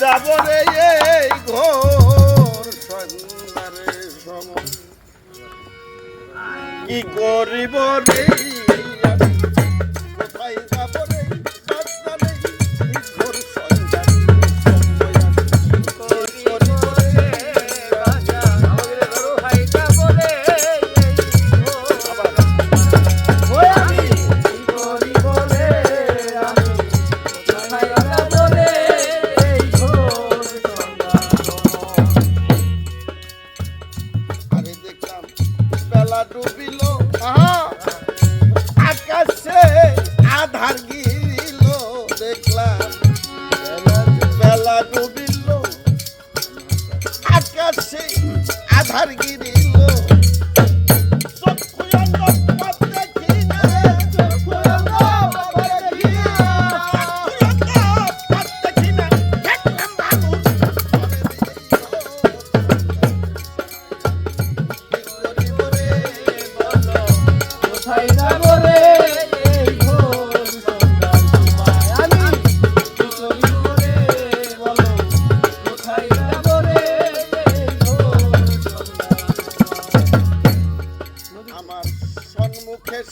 যাব রে এই ঘোর সংসারে সময় কি করিব রে কোথায় যাব রে আধার গিরিল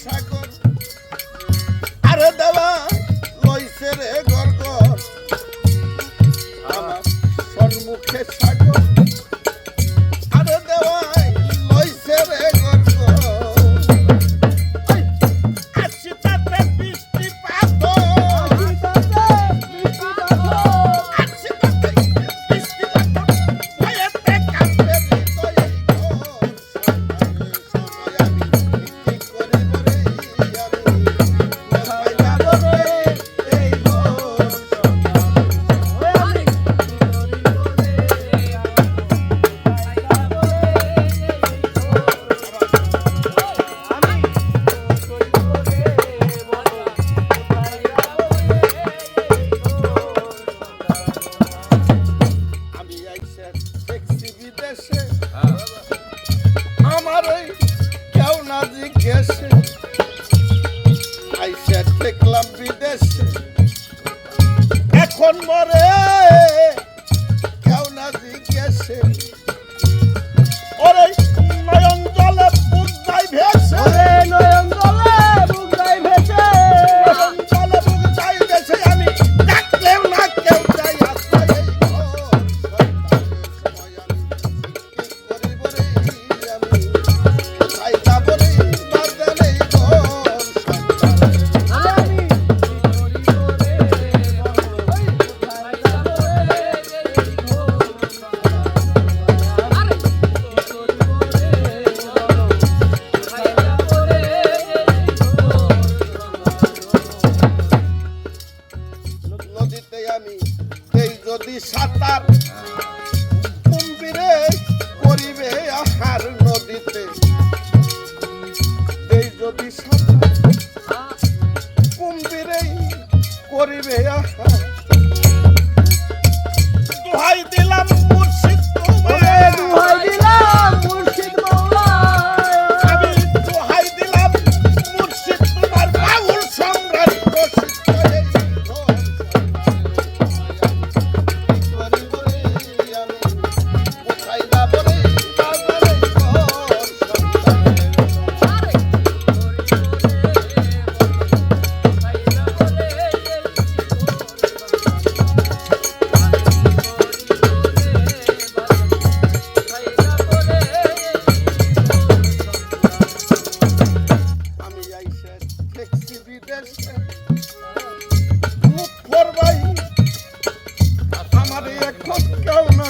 সাগর আরে দেওয়া লইছে রে গর্গর আমার সম্মুখে সাগর আরে দেওয়া লইছে রে গর্গর আসিতাতে বৃষ্টি পাত আসিতাতে বৃষ্টি পাত ভয়েতে কাঁপে হৃদয়ে আমার কেউ না জিজ্ঞেসে আইসে দেখলাম বিদেশে এখন মরে কেউ না জিজ্ঞেসে ওরে নয়ন জলে বুক যাই ভেসে নয়ন জলে বুক যাই ভেসে নয়ন জলে বুক যাই ভেসে আমি ডাকলেও না কেউ যাই নদীতে আমি এই যদি সাঁতার কুম্ভীরে করিবে আহার নদীতে এই যদি সাঁতার কুম্ভীরে করিবে আহার দোহাই দিলাম মুর্শিদ তোমায় দোহাই দিলাম মুর্শিদ মওলায় আমি দোহাই দিলাম মুর্শিদ তোমার বাউল সম্রাট আমার এখন কেউ না